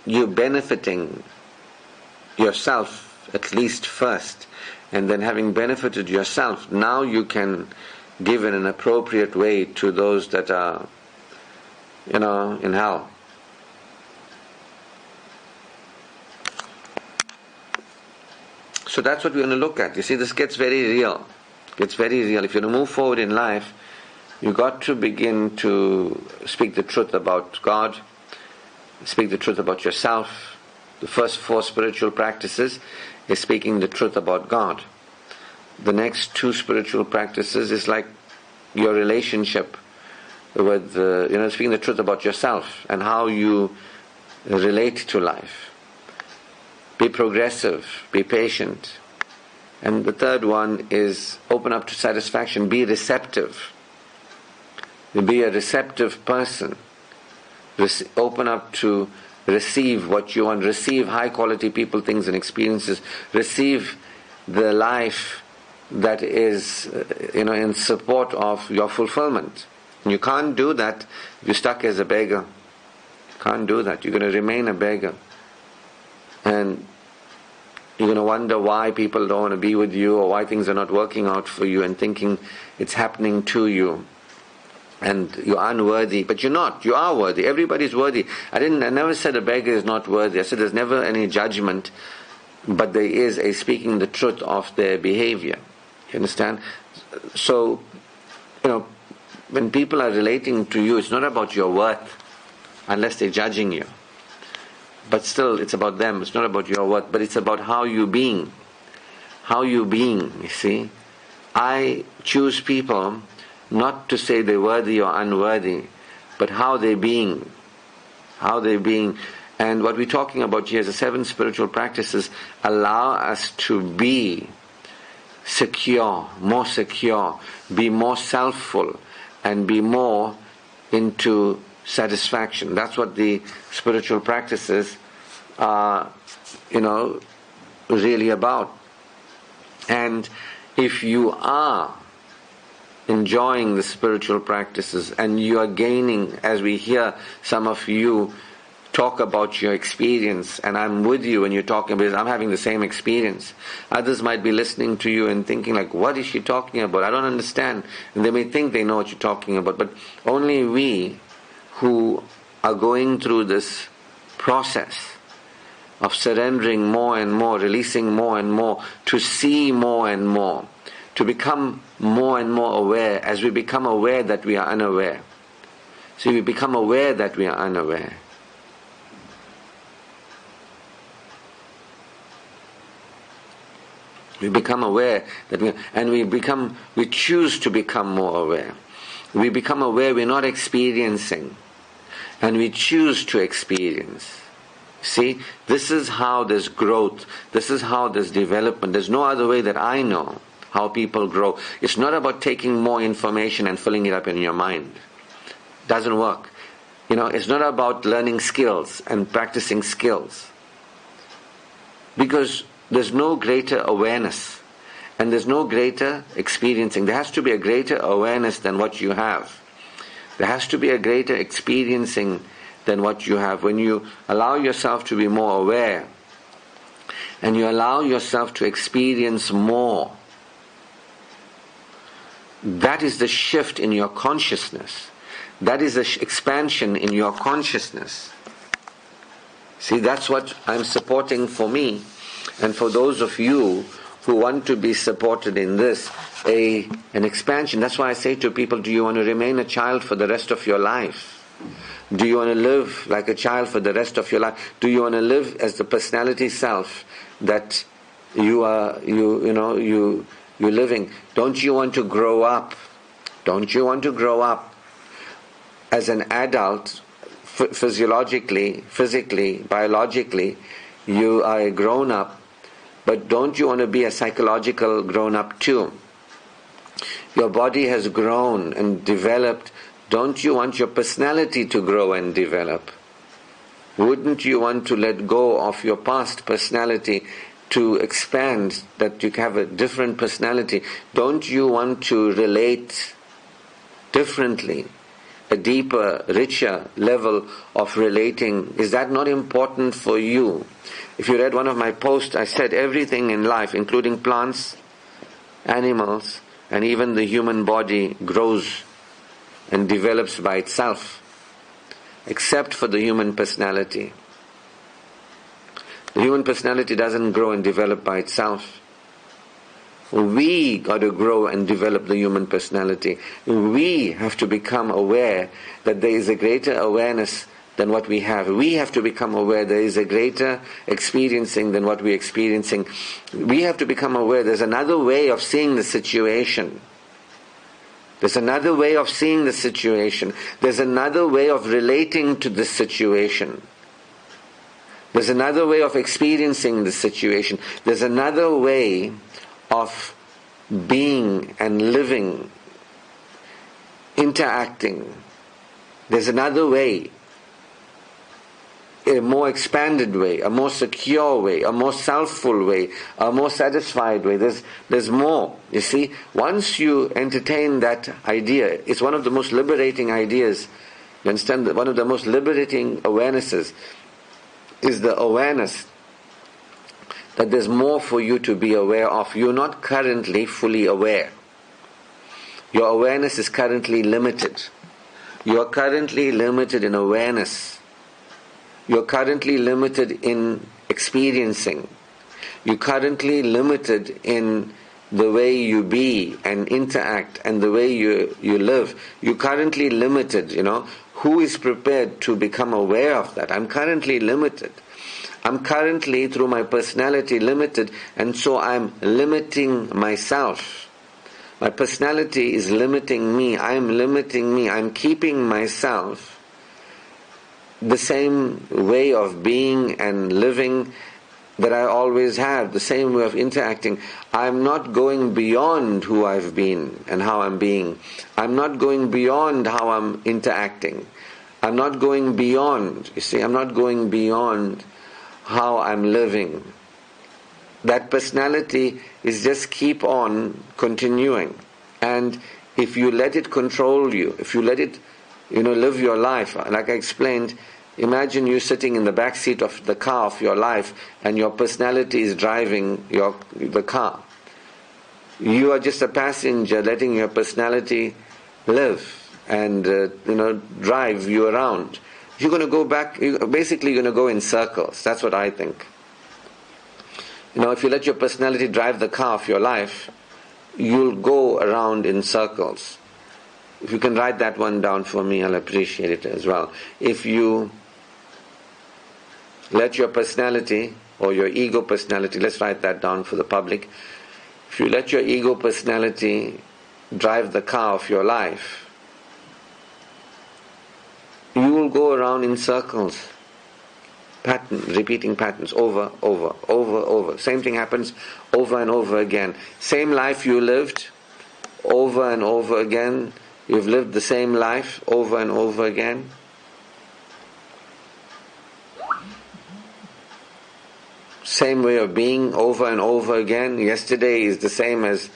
you benefiting yourself at least first, and then having benefited yourself, now you can give in an appropriate way to those that are, in hell. So that's what we're going to look at. You see, this gets very real. It's very real. If you want to move forward in life, you got to begin to speak the truth about God, speak the truth about yourself. The first 4 spiritual practices is speaking the truth about God. The next 2 spiritual practices is like your relationship with, speaking the truth about yourself and how you relate to life. Be progressive, be patient. And the third one is open up to satisfaction, be receptive. Be a receptive person. Open up to receive what you want. Receive high quality people, things and experiences. Receive the life that is in support of your fulfillment. And you can't do that if you're stuck as a beggar. You can't do that. You're going to remain a beggar. And you're going to wonder why people don't want to be with you, or why things are not working out for you, and thinking it's happening to you. And you're unworthy. But you're not. You are worthy. Everybody's worthy. I never said a beggar is not worthy. I said there's never any judgment, but there is a speaking the truth of their behavior. You understand? So, when people are relating to you, it's not about your worth, unless they're judging you. But still, it's about them. It's not about your worth, but it's about how you being. How you being, you see. I choose people not to say they're worthy or unworthy, but how they're being. How they're being. And what we're talking about here is the 7 spiritual practices allow us to be secure, be more selfful, and be more into satisfaction. That's what the spiritual practices are, really about. And if you are enjoying the spiritual practices and you are gaining, as we hear some of you talk about your experience, and I'm with you when you're talking about it, I'm having the same experience. Others might be listening to you and thinking like, what is she talking about? I don't understand. And they may think they know what you're talking about, but only we who are going through this process of surrendering more and more, releasing more and more, to see more and more, to become more and more aware, as we become aware that we are unaware. See, we become aware that we are unaware. We become aware that we choose to become more aware. We become aware we're not experiencing, and we choose to experience. See, this is how there's growth. This is how there's development. There's no other way that I know how people grow. It's not about taking more information and filling it up in your mind. It doesn't work. It's not about learning skills and practicing skills. Because there's no greater awareness and there's no greater experiencing. There has to be a greater awareness than what you have. There has to be a greater experiencing than what you have. When you allow yourself to be more aware and you allow yourself to experience more, that is the shift in your consciousness. That is the expansion in your consciousness. See, that's what I'm supporting for me. And for those of you who want to be supported in this, an expansion. That's why I say to people, do you want to remain a child for the rest of your life? Do you want to live like a child for the rest of your life? Do you want to live as the personality self that you're living? Don't you want to grow up? Don't you want to grow up as an adult, physiologically, physically, biologically? You are a grown-up, but don't you want to be a psychological grown-up too? Your body has grown and developed. Don't you want your personality to grow and develop? Wouldn't you want to let go of your past personality to expand, that you have a different personality? Don't you want to relate differently a deeper, richer level of relating? Is that not important for you? If you read one of my posts, I said everything in life, including plants, animals, and even the human body, grows and develops by itself, except for the human personality. The human personality doesn't grow and develop by itself. We got to grow and develop the human personality. We have to become aware that there is a greater awareness than what we have. We have to become aware there is a greater experiencing than what we're experiencing. We have to become aware there's another way of seeing the situation. There's another way of seeing the situation. There's another way of relating to the situation. There's another way of experiencing the situation. There's another way of being and living, interacting. There's another way, a more expanded way, a more secure way, a more self-full way, a more satisfied way. There's more. You see, once you entertain that idea, it's one of the most liberating ideas. You understand that one of the most liberating awarenesses is the awareness that there's more for you to be aware of. You're not currently fully aware. Your awareness is currently limited. You are currently limited in awareness. You're currently limited in experiencing. You're currently limited in the way you be and interact and the way you live. You're currently limited, Who is prepared to become aware of that? I'm currently limited. I'm currently, through my personality, limited, and so I'm limiting myself. My personality is limiting me. I'm limiting me. I'm keeping myself the same way of being and living that I always have, the same way of interacting. I'm not going beyond who I've been and how I'm being. I'm not going beyond how I'm interacting. I'm not going beyond, I'm not going beyond how I'm living. That personality is just keep on continuing. And if you let it control you, if you let it, live your life, like I explained, imagine you sitting in the back seat of the car of your life and your personality is driving the car. You are just a passenger letting your personality live and drive you around. You're going to go back, basically you're going to go in circles. That's what I think. If you let your personality drive the car of your life, you'll go around in circles. If you can write that one down for me, I'll appreciate it as well. If you let your personality, or your ego personality, let's write that down for the public. If you let your ego personality drive the car of your life, you will go around in circles, repeating patterns over. Same thing happens over and over again. Same life you lived over and over again. You've lived the same life over and over again. Same way of being over and over again. Yesterday is the same as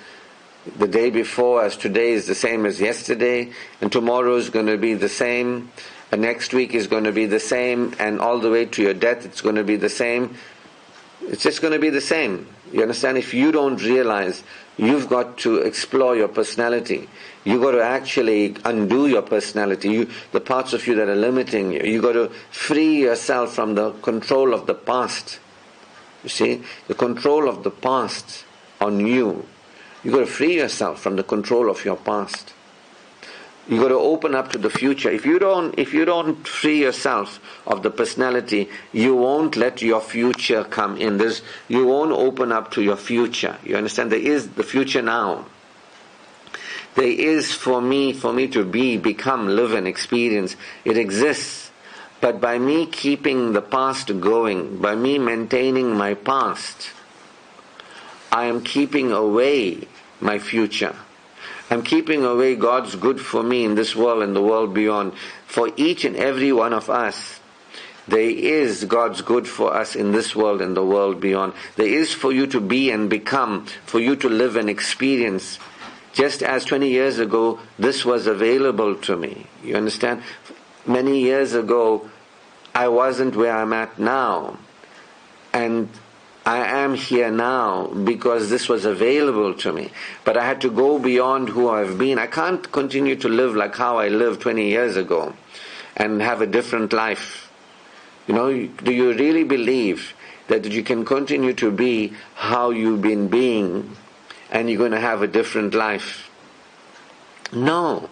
the day before, as today is the same as yesterday, and tomorrow is going to be the same. Next week is going to be the same, and all the way to your death it's going to be the same. It's just going to be the same. You understand? If you don't realize you've got to explore your personality, you've got to actually undo your personality, the parts of you that are limiting you. You've got to free yourself from the control of the past. You see? The control of the past on you. You've got to free yourself from the control of your past. You got to open up to the future. If you don't free yourself of the personality, you won't let your future come in. You won't open up to your future. You understand? There is the future now. There is for me to be, become, live and experience. It exists. But by me keeping the past going, by me maintaining my past, I am keeping away my future. I'm keeping away God's good for me in this world and the world beyond. For each and every one of us, there is God's good for us in this world and the world beyond. There is for you to be and become, for you to live and experience Just as 20 years ago, this was available to me. You understand? Many years ago, I wasn't where I'm at now. And I am here now because this was available to me. But I had to go beyond who I've been. I can't continue to live like how I lived 20 years ago and have a different life. You know, do you really believe that you can continue to be how you've been being and you're going to have a different life? No.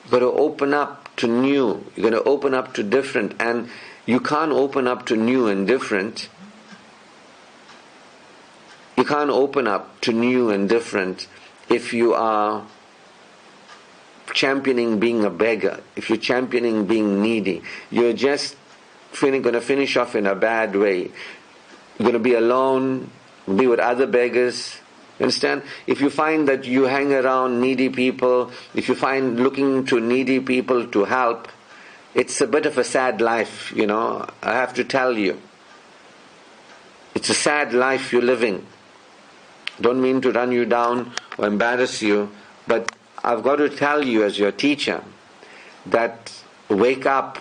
You've got to open up to new. You're going to open up to different. And you can't open up to new and different. You can't open up to new and different if you are championing being a beggar, if you're championing being needy. You're just going to finish off in a bad way. You're going to be alone, be with other beggars. You understand? If you find that you hang around needy people, if you find looking to needy people to help, it's a bit of a sad life, you know. I have to tell you. It's a sad life you're living. Don't mean to run you down or embarrass you, but I've got to tell you as your teacher that wake up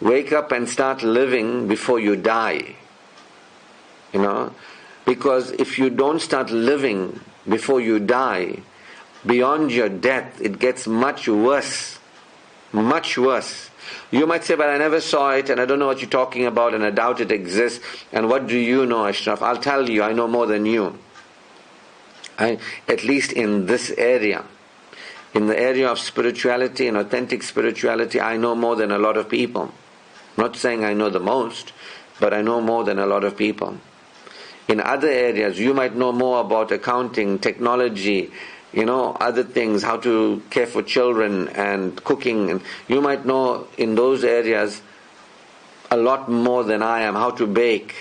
and start living before you die. You know, because if you don't start living before you die, beyond your death, it gets much worse. Much worse. You might say, but I never saw it and I don't know what you're talking about and I doubt it exists. And what do you know, Ashraf? I'll tell you, I know more than you. At least in this area. In the area of spirituality and authentic spirituality, I know more than a lot of people. I'm not saying I know the most, but I know more than a lot of people. In other areas, you might know more about accounting, technology, you know, other things, how to care for children and cooking. And you might know in those areas a lot more than I am, how to bake.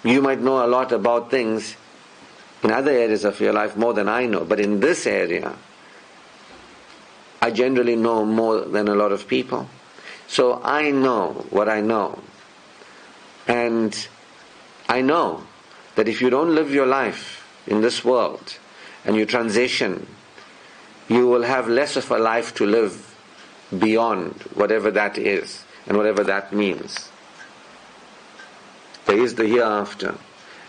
You might know a lot about things in other areas of your life more than I know. But in this area, I generally know more than a lot of people. So I know what I know. And I know that if you don't live your life in this world and you transition, you will have less of a life to live beyond whatever that is and whatever that means. There is the hereafter,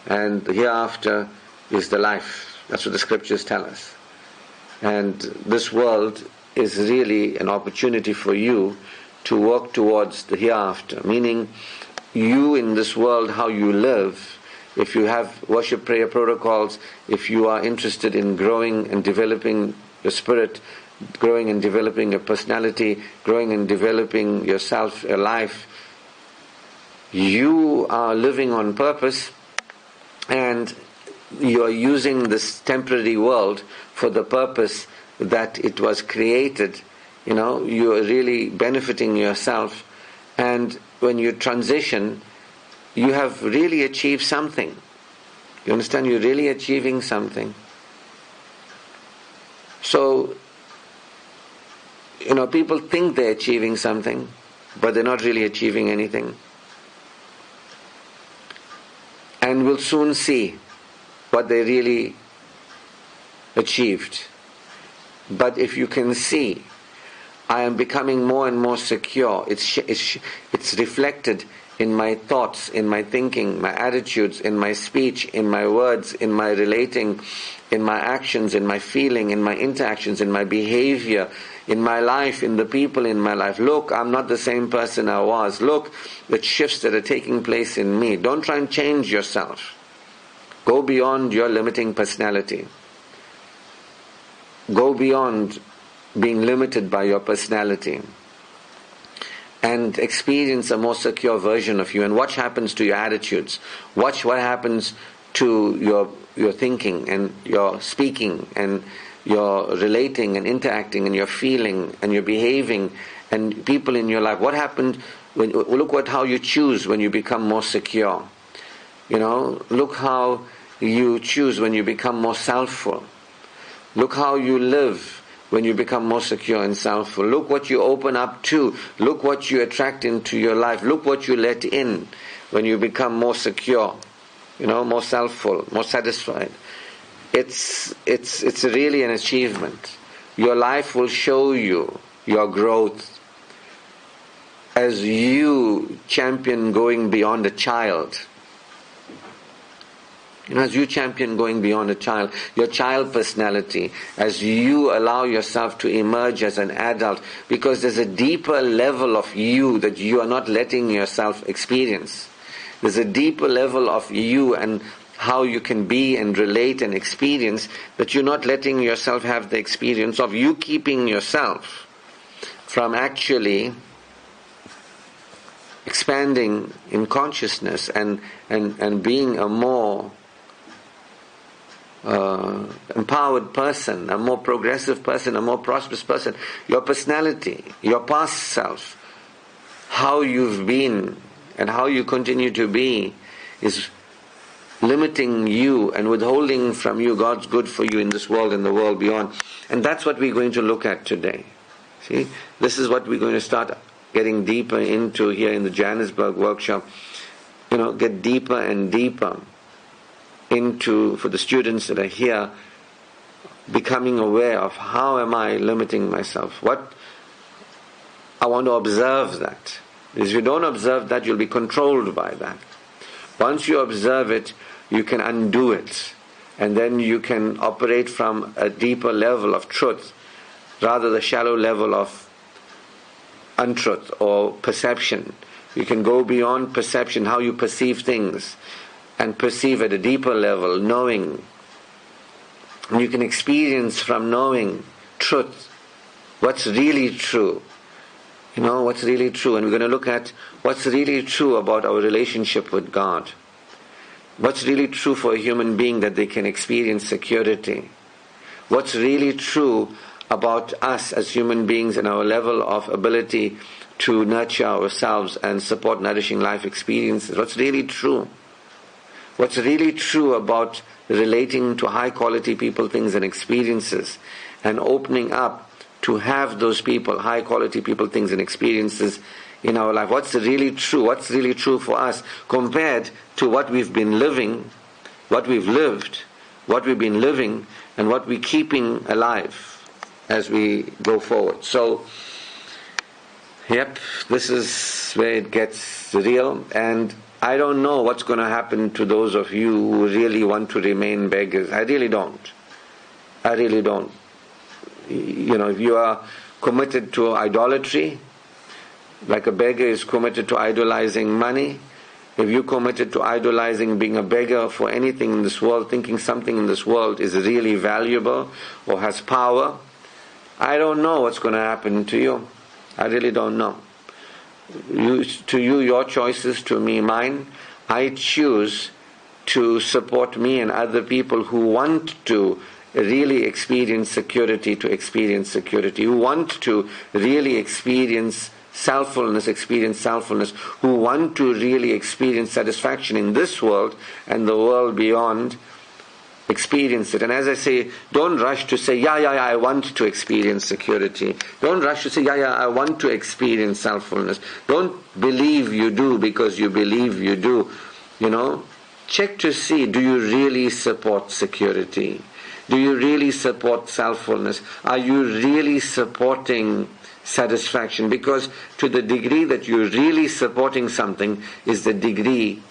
and the hereafter is the life. That's what the scriptures tell us. And this world is really an opportunity for you to work towards the hereafter, meaning you in this world, how you live. If you have worship prayer protocols, if you are interested in growing and developing your spirit, growing and developing your personality, growing and developing yourself, your life, you are living on purpose and you are using this temporary world for the purpose that it was created. You know, you are really benefiting yourself, and when you transition, you have really achieved something. You understand? You're really achieving something. So, you know, people think they're achieving something, but they're not really achieving anything. And we'll soon see what they really achieved. But if you can see, I am becoming more and more secure. It's reflected in my thoughts, in my thinking, my attitudes, in my speech, in my words, in my relating, in my actions, in my feeling, in my interactions, in my behavior, in my life, in the people in my life. Look, I'm not the same person I was. Look, the shifts that are taking place in me. Don't try and change yourself. Go beyond your limiting personality. Go beyond being limited by your personality and experience a more secure version of you, and watch what happens to your attitudes. Watch what happens to your thinking and your speaking and your relating and interacting and your feeling and your behaving and people in your life. What happened when, look what how you choose when you become more secure. You know, look how you choose when you become more selfful. Look how you live when you become more secure and selfful. Look what you open up to. Look what you attract into your life. Look what you let in when you become more secure, you know, more selfful, more satisfied. it's really an achievement. Your life will show you your growth as you champion going beyond a child. As you champion going beyond a child, your child personality, as you allow yourself to emerge as an adult, because there's a deeper level of you that you are not letting yourself experience. There's a deeper level of you and how you can be and relate and experience that you're not letting yourself have the experience of. You keeping yourself from actually expanding in consciousness and being a more empowered person, a more progressive person, a more prosperous person. Your personality, your past self, how you've been and how you continue to be is limiting you and withholding from you God's good for you in this world and the world beyond. And that's what we're going to look at today. See, this is what we're going to start getting deeper into here in the Johannesburg workshop. Get deeper and deeper into, for the students that are here, becoming aware of how am I limiting myself. What I want to observe that. If you don't observe that, you'll be controlled by that. Once you observe it, you can undo it, and then you can operate from a deeper level of truth, rather the shallow level of untruth or perception. You can go beyond perception, how you perceive things, and perceive at a deeper level, knowing. And you can experience from knowing truth, what's really true. What's really true. And we're going to look at what's really true about our relationship with God. What's really true for a human being that they can experience security. What's really true about us as human beings and our level of ability to nurture ourselves and support nourishing life experiences. What's really true. What's really true about relating to high quality people, things and experiences, and opening up to have those people, high quality people, things and experiences in our life. What's really true? What's really true for us compared to what we've been living, what we've lived, what we've been living, and what we're keeping alive as we go forward. So, this is where it gets real, and I don't know what's going to happen to those of you who really want to remain beggars. I really don't. If you are committed to idolatry, like a beggar is committed to idolizing money, if you're committed to idolizing being a beggar for anything in this world, thinking something in this world is really valuable or has power, I don't know what's going to happen to you. I really don't know. To you, your choices, to me, mine. I choose to support me and other people who want to really experience security, who want to really experience selffulness, who want to really experience satisfaction in this world and the world beyond, experience it. And as I say, don't rush to say, I want to experience security. Don't rush to say, I want to experience selffulness. Don't believe you do because you believe you do. Check to see, do you really support security? Do you really support selffulness? Are you really supporting satisfaction? Because to the degree that you're really supporting something is the degree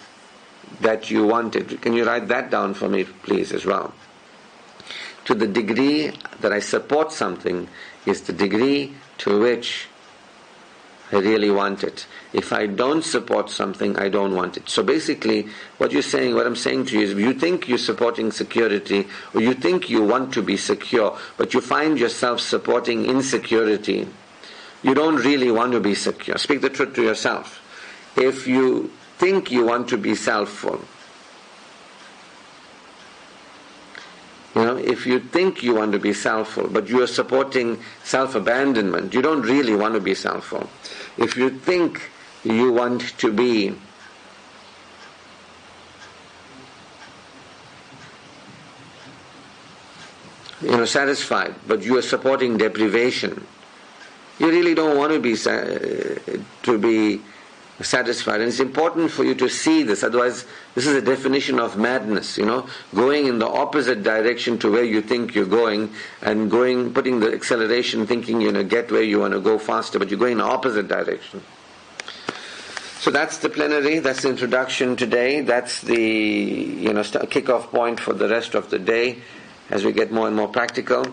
that you want it. Can you write that down for me, please, as well? To the degree that I support something is the degree to which I really want it. If I don't support something, I don't want it. So basically, what I'm saying to you is, if you think you're supporting security, or you think you want to be secure, but you find yourself supporting insecurity, you don't really want to be secure. Speak the truth to yourself. If you think you want to be selfful, if you think you want to be selfful, but you are supporting self-abandonment, you don't really want to be selfful. If you think you want to be satisfied, but you are supporting deprivation, you really don't want to be satisfied. And it's important for you to see this, otherwise this is a definition of madness, going in the opposite direction to where you think you're going, and putting the acceleration thinking you're going to get where you want to go faster, but you're going in the opposite direction. So that's the plenary, that's the introduction today, that's the kick-off point for the rest of the day as we get more and more practical.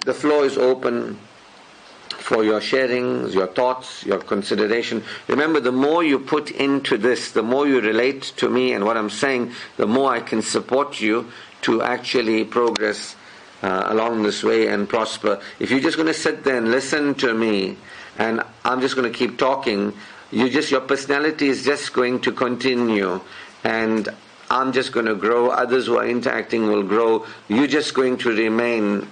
The floor is open for your sharings, your thoughts, your consideration. Remember, the more you put into this, the more you relate to me and what I'm saying, the more I can support you to actually progress along this way and prosper. If you're just going to sit there and listen to me and I'm just going to keep talking, your personality is just going to continue, and I'm just going to grow, others who are interacting will grow, you're just going to remain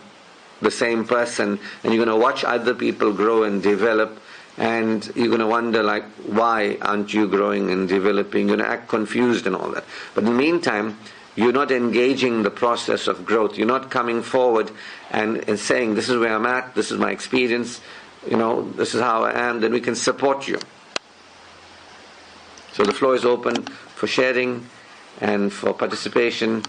the same person, and you're going to watch other people grow and develop, and you're going to wonder why aren't you growing and developing? You're going to act confused and all that. But in the meantime, you're not engaging the process of growth. You're not coming forward and saying, this is where I'm at, this is my experience, this is how I am, then we can support you. So the floor is open for sharing and for participation